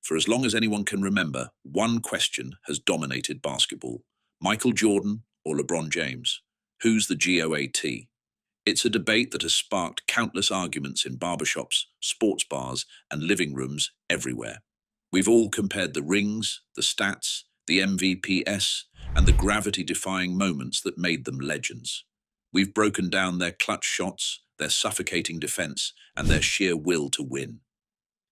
For as long as anyone can remember, one question has dominated basketball: Michael Jordan or LeBron James? Who's the GOAT? It's a debate that has sparked countless arguments in barbershops, sports bars, and living rooms everywhere. We've all compared the rings, the stats, the MVPs, and the gravity-defying moments that made them legends. We've broken down their clutch shots, their suffocating defense, and their sheer will to win.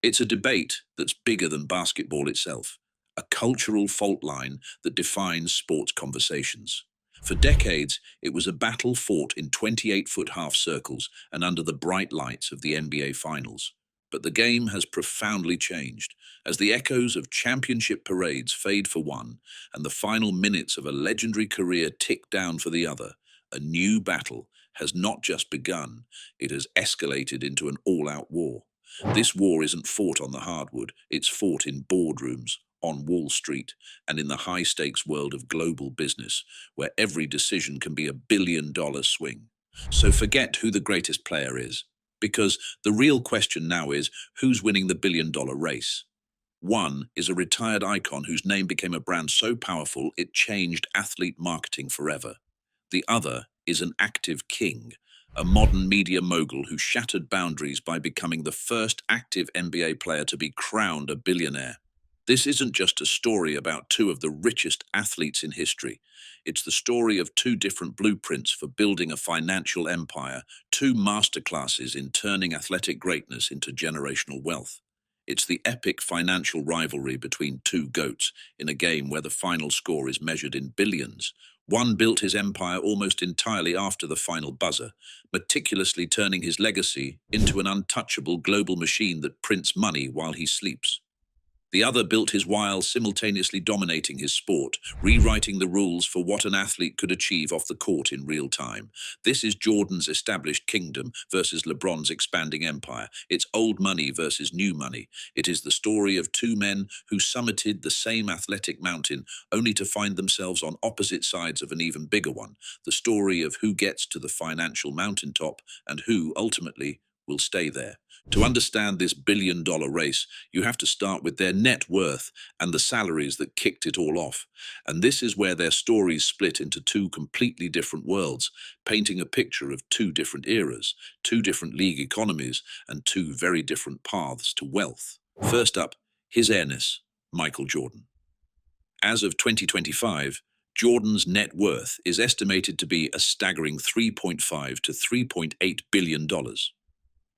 It's a debate that's bigger than basketball itself, a cultural fault line that defines sports conversations. For decades, it was a battle fought in 28-foot half circles and under the bright lights of the NBA Finals. But the game has profoundly changed. As the echoes of championship parades fade for one and the final minutes of a legendary career tick down for the other, a new battle has not just begun, it has escalated into an all-out war. This war isn't fought on the hardwood, it's fought in boardrooms, on Wall Street, and in the high-stakes world of global business, where every decision can be $1 billion swing. So forget who the greatest player is, because the real question now is, who's winning the billion-dollar race? One is a retired icon whose name became a brand so powerful it changed athlete marketing forever. The other is an active king, a modern media mogul who shattered boundaries by becoming the first active NBA player to be crowned a billionaire. This isn't just a story about two of the richest athletes in history. It's the story of two different blueprints for building a financial empire, two masterclasses in turning athletic greatness into generational wealth. It's the epic financial rivalry between two GOATs in a game where the final score is measured in billions. One built his empire almost entirely after the final buzzer, meticulously turning his legacy into an untouchable global machine that prints money while he sleeps. The other built his while simultaneously dominating his sport, rewriting the rules for what an athlete could achieve off the court in real time. This is Jordan's established kingdom versus LeBron's expanding empire. It's old money versus new money. It is the story of two men who summited the same athletic mountain only to find themselves on opposite sides of an even bigger one. The story of who gets to the financial mountaintop and who, ultimately, will stay there. To understand this billion-dollar race, you have to start with their net worth and the salaries that kicked it all off. And this is where their stories split into two completely different worlds, painting a picture of two different eras, two different league economies, and two very different paths to wealth. First up, His Airness, Michael Jordan. As of 2025, Jordan's net worth is estimated to be a staggering $3.5 to $3.8 billion.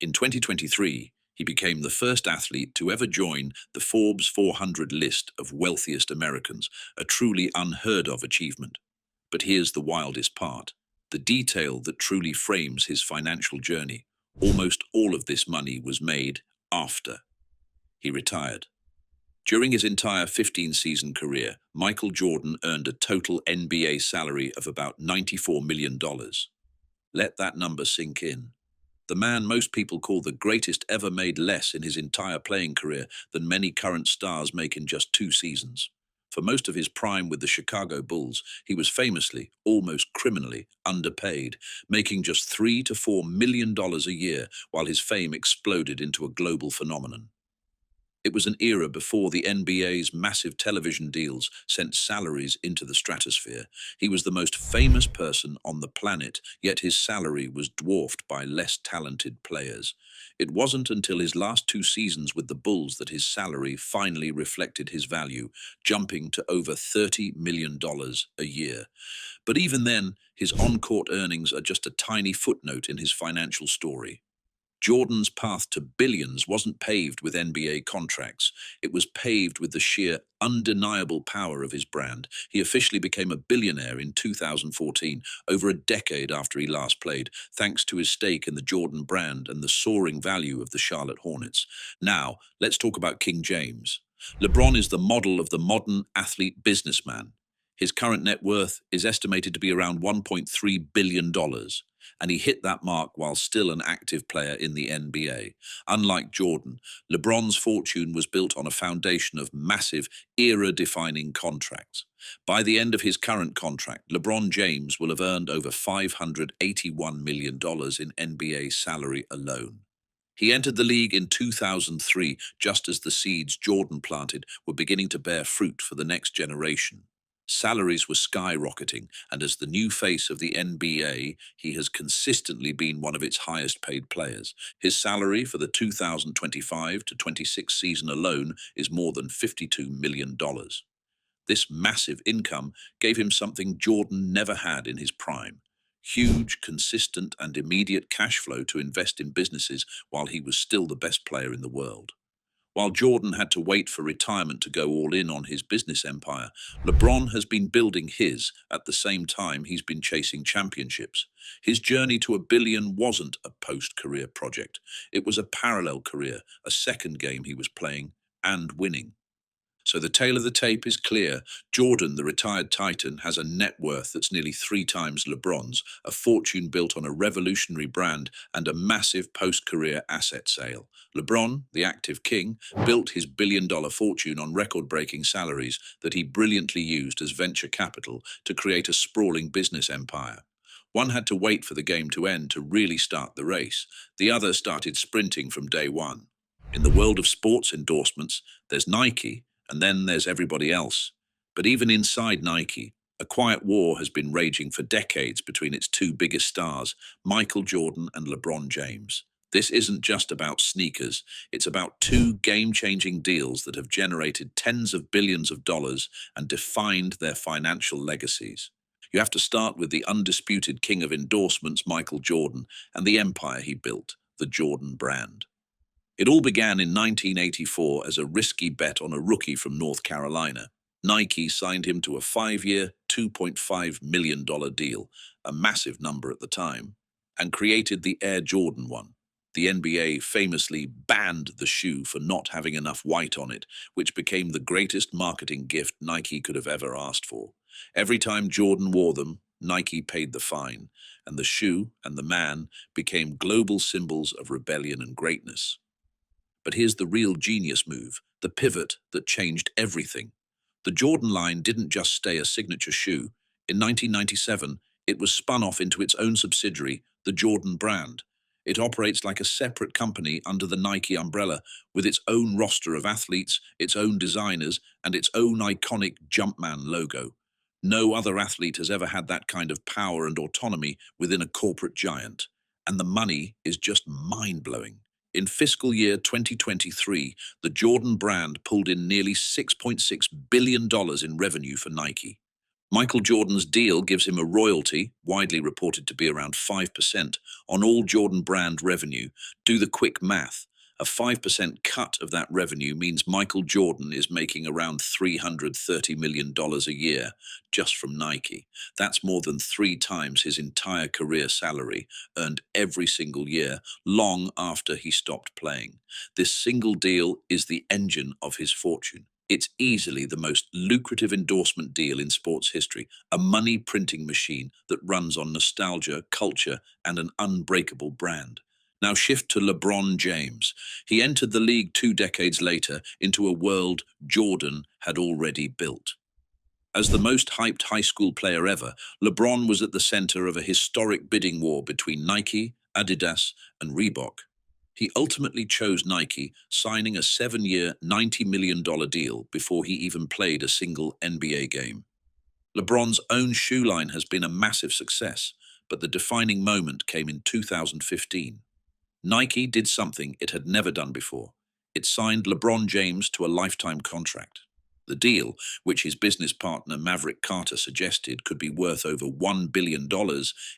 In 2023, he became the first athlete to ever join the Forbes 400 list of wealthiest Americans, a truly unheard-of achievement. But here's the wildest part, the detail that truly frames his financial journey. Almost all of this money was made after he retired. During his entire 15-season career, Michael Jordan earned a total NBA salary of about $94 million. Let that number sink in. The man most people call the greatest ever made less in his entire playing career than many current stars make in just 2 seasons. For most of his prime with the Chicago Bulls, he was famously, almost criminally, underpaid, making just $3 to $4 million a year while his fame exploded into a global phenomenon. It was an era before the NBA's massive television deals sent salaries into the stratosphere. He was the most famous person on the planet, yet his salary was dwarfed by less talented players. It wasn't until his last 2 seasons with the Bulls that his salary finally reflected his value, jumping to over $30 million a year. But even then, his on-court earnings are just a tiny footnote in his financial story. Jordan's path to billions wasn't paved with NBA contracts. It was paved with the sheer, undeniable power of his brand. He officially became a billionaire in 2014, over a decade after he last played, thanks to his stake in the Jordan brand and the soaring value of the Charlotte Hornets. Now, let's talk about King James. LeBron is the model of the modern athlete businessman. His current net worth is estimated to be around $1.3 billion. And he hit that mark while still an active player in the NBA. Unlike Jordan, LeBron's fortune was built on a foundation of massive, era-defining contracts. By the end of his current contract, LeBron James will have earned over $581 million in NBA salary alone. He entered the league in 2003, just as the seeds Jordan planted were beginning to bear fruit for the next generation. Salaries were skyrocketing, and as the new face of the NBA, he has consistently been one of its highest paid players. His salary for the 2025 to 26 season alone is more than $52 million. This massive income gave him something Jordan never had in his prime: huge, consistent, and immediate cash flow to invest in businesses while he was still the best player in the world. While Jordan had to wait for retirement to go all in on his business empire, LeBron has been building his at the same time he's been chasing championships. His journey to a billion wasn't a post-career project. It was a parallel career, a second game he was playing and winning. So the tale of the tape is clear. Jordan, the retired Titan, has a net worth that's nearly three times LeBron's, a fortune built on a revolutionary brand, and a massive post-career asset sale. LeBron, the active king, built his billion-dollar fortune on record-breaking salaries that he brilliantly used as venture capital to create a sprawling business empire. One had to wait for the game to end to really start the race. The other started sprinting from day one. In the world of sports endorsements, there's Nike, and then there's everybody else. But even inside Nike, a quiet war has been raging for decades between its two biggest stars, Michael Jordan and LeBron James. This isn't just about sneakers, it's about two game-changing deals that have generated tens of billions of dollars and defined their financial legacies. You have to start with the undisputed king of endorsements, Michael Jordan, and the empire he built, the Jordan brand. It all began in 1984 as a risky bet on a rookie from North Carolina. Nike signed him to a 5-year, $2.5 million deal, a massive number at the time, and created the Air Jordan 1. The NBA famously banned the shoe for not having enough white on it, which became the greatest marketing gift Nike could have ever asked for. Every time Jordan wore them, Nike paid the fine, and the shoe and the man became global symbols of rebellion and greatness. But here's the real genius move, the pivot that changed everything. The Jordan line didn't just stay a signature shoe. In 1997, it was spun off into its own subsidiary, the Jordan brand. It operates like a separate company under the Nike umbrella, with its own roster of athletes, its own designers, and its own iconic Jumpman logo. No other athlete has ever had that kind of power and autonomy within a corporate giant. And the money is just mind-blowing. In fiscal year 2023, the Jordan brand pulled in nearly $6.6 billion in revenue for Nike. Michael Jordan's deal gives him a royalty, widely reported to be around 5%, on all Jordan brand revenue. Do the quick math. A 5% cut of that revenue means Michael Jordan is making around $330 million a year just from Nike. That's more than 3 times his entire career salary, earned every single year, long after he stopped playing. This single deal is the engine of his fortune. It's easily the most lucrative endorsement deal in sports history, a money printing machine that runs on nostalgia, culture, and an unbreakable brand. Now shift to LeBron James. He entered the league 2 decades later into a world Jordan had already built. As the most hyped high school player ever, LeBron was at the center of a historic bidding war between Nike, Adidas, and Reebok. He ultimately chose Nike, signing a 7-year, $90 million deal before he even played a single NBA game. LeBron's own shoe line has been a massive success, but the defining moment came in 2015. Nike did something it had never done before. It signed LeBron James to a lifetime contract. The deal, which his business partner Maverick Carter suggested could be worth over $1 billion,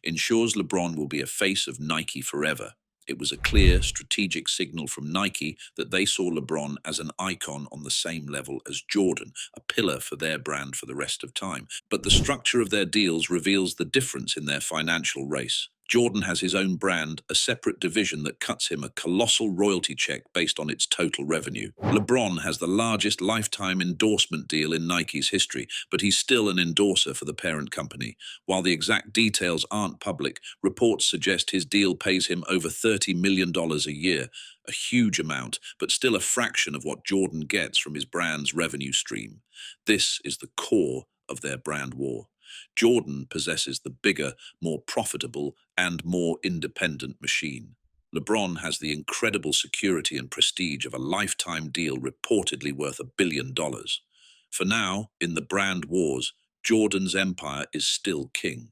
ensures LeBron will be a face of Nike forever. It was a clear, strategic signal from Nike that they saw LeBron as an icon on the same level as Jordan, a pillar for their brand for the rest of time. But the structure of their deals reveals the difference in their financial race. Jordan has his own brand, a separate division that cuts him a colossal royalty check based on its total revenue. LeBron has the largest lifetime endorsement deal in Nike's history, but he's still an endorser for the parent company. While the exact details aren't public, reports suggest his deal pays him over $30 million a year, a huge amount, but still a fraction of what Jordan gets from his brand's revenue stream. This is the core of their brand war. Jordan possesses the bigger, more profitable, and more independent machine. LeBron has the incredible security and prestige of a lifetime deal reportedly worth $1 billion. For now, in the brand wars, Jordan's empire is still king.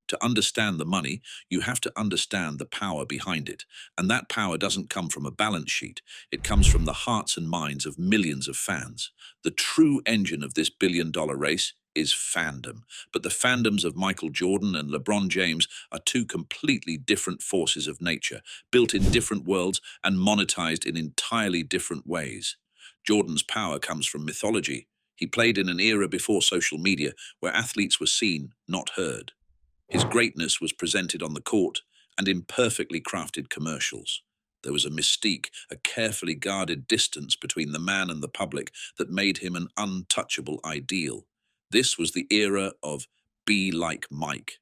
To understand the money, you have to understand the power behind it. And that power doesn't come from a balance sheet. It comes from the hearts and minds of millions of fans. The true engine of this billion-dollar race is fandom. But the fandoms of Michael Jordan and LeBron James are two completely different forces of nature, built in different worlds and monetized in entirely different ways. Jordan's power comes from mythology. He played in an era before social media where athletes were seen, not heard. His greatness was presented on the court and in perfectly crafted commercials. There was a mystique, a carefully guarded distance between the man and the public that made him an untouchable ideal. This was the era of Be Like Mike.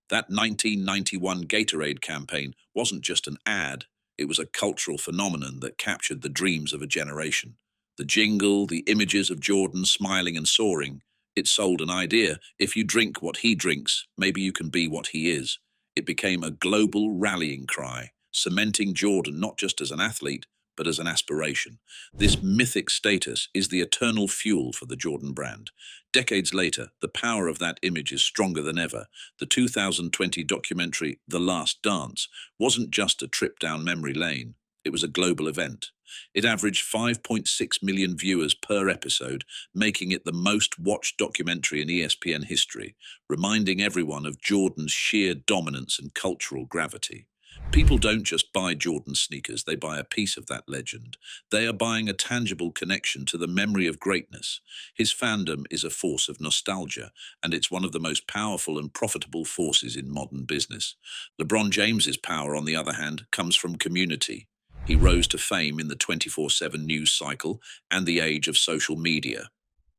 That 1991 Gatorade campaign wasn't just an ad, it was a cultural phenomenon that captured the dreams of a generation. The jingle, the images of Jordan smiling and soaring, it sold an idea. If you drink what he drinks, maybe you can be what he is. It became a global rallying cry, cementing Jordan not just as an athlete, but as an aspiration. This mythic status is the eternal fuel for the Jordan brand. Decades later, the power of that image is stronger than ever. The 2020 documentary, The Last Dance, wasn't just a trip down memory lane. It was a global event. It averaged 5.6 million viewers per episode, making it the most watched documentary in ESPN history, reminding everyone of Jordan's sheer dominance and cultural gravity. People don't just buy Jordan sneakers, they buy a piece of that legend. They are buying a tangible connection to the memory of greatness. His fandom is a force of nostalgia, and it's one of the most powerful and profitable forces in modern business. LeBron James's power, on the other hand, comes from community. He rose to fame in the 24/7 news cycle and the age of social media.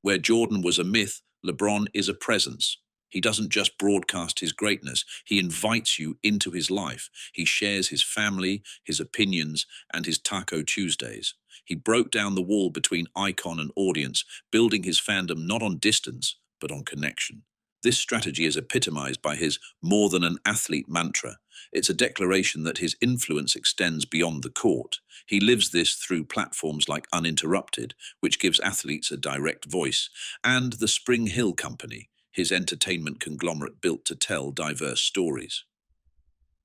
Where Jordan was a myth, LeBron is a presence. He doesn't just broadcast his greatness, he invites you into his life. He shares his family, his opinions, and his Taco Tuesdays. He broke down the wall between icon and audience, building his fandom not on distance, but on connection. This strategy is epitomized by his more than an athlete mantra. It's a declaration that his influence extends beyond the court. He lives this through platforms like Uninterrupted, which gives athletes a direct voice, and the SpringHill Company, his entertainment conglomerate built to tell diverse stories.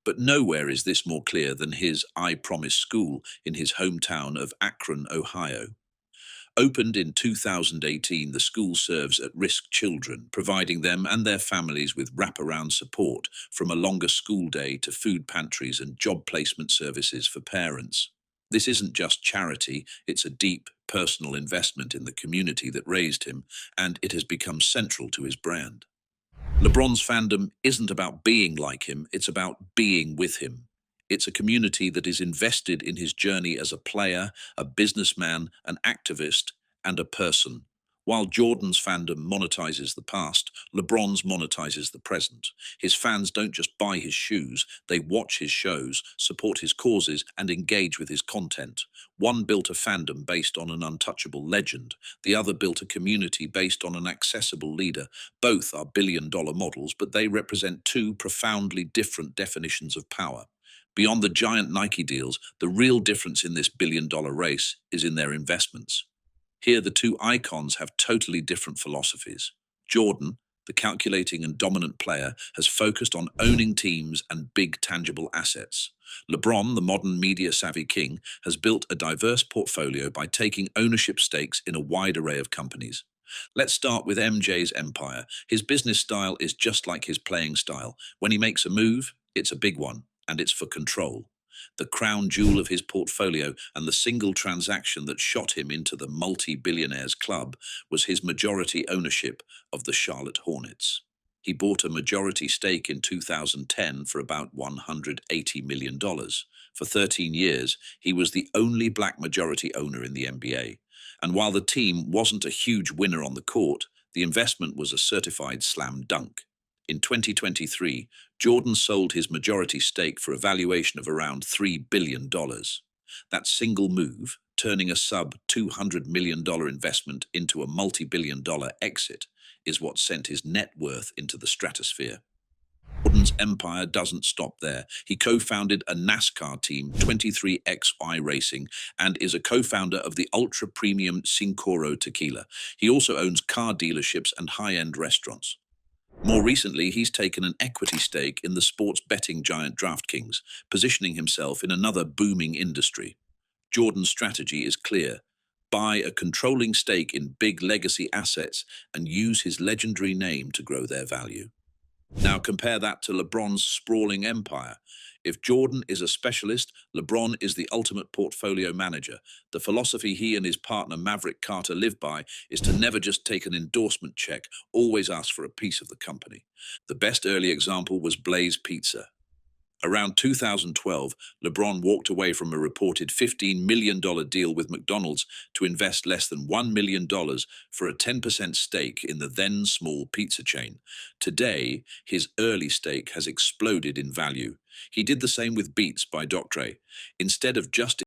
But nowhere is this more clear than his I Promise school in his hometown of Akron, Ohio. Opened in 2018, the school serves at-risk children, providing them and their families with wraparound support, from a longer school day to food pantries and job placement services for parents. This isn't just charity, it's a deep, personal investment in the community that raised him, and it has become central to his brand. LeBron's fandom isn't about being like him, it's about being with him. It's a community that is invested in his journey as a player, a businessman, an activist, and a person. While Jordan's fandom monetizes the past, LeBron's monetizes the present. His fans don't just buy his shoes, they watch his shows, support his causes, and engage with his content. One built a fandom based on an untouchable legend. The other built a community based on an accessible leader. Both are billion-dollar models, but they represent two profoundly different definitions of power. Beyond the giant Nike deals, the real difference in this billion-dollar race is in their investments. Here, the two icons have totally different philosophies. Jordan, the calculating and dominant player, has focused on owning teams and big tangible assets. LeBron, the modern media-savvy king, has built a diverse portfolio by taking ownership stakes in a wide array of companies. Let's start with MJ's empire. His business style is just like his playing style. When he makes a move, it's a big one, and it's for control. The crown jewel of his portfolio and the single transaction that shot him into the multi-billionaires club was his majority ownership of the Charlotte Hornets. He bought a majority stake in 2010 for about $180 million. For 13 years, he was the only black majority owner in the NBA. And while the team wasn't a huge winner on the court, the investment was a certified slam dunk. In 2023, Jordan sold his majority stake for a valuation of around $3 billion. That single move, turning a sub-$200 million investment into a multi-billion-dollar exit, is what sent his net worth into the stratosphere. Jordan's empire doesn't stop there. He co-founded a NASCAR team, 23XY Racing, and is a co-founder of the ultra-premium Cincoro tequila. He also owns car dealerships and high-end restaurants. More recently, he's taken an equity stake in the sports betting giant DraftKings, positioning himself in another booming industry. Jordan's strategy is clear. Buy a controlling stake in big legacy assets and use his legendary name to grow their value. Now compare that to LeBron's sprawling empire. If Jordan is a specialist, LeBron is the ultimate portfolio manager. The philosophy he and his partner Maverick Carter live by is to never just take an endorsement check, always ask for a piece of the company. The best early example was Blaze Pizza. Around 2012, LeBron walked away from a reported $15 million deal with McDonald's to invest less than $1 million for a 10% stake in the then small pizza chain. Today, his early stake has exploded in value. He did the same with Beats by Dr. Dre. Instead of just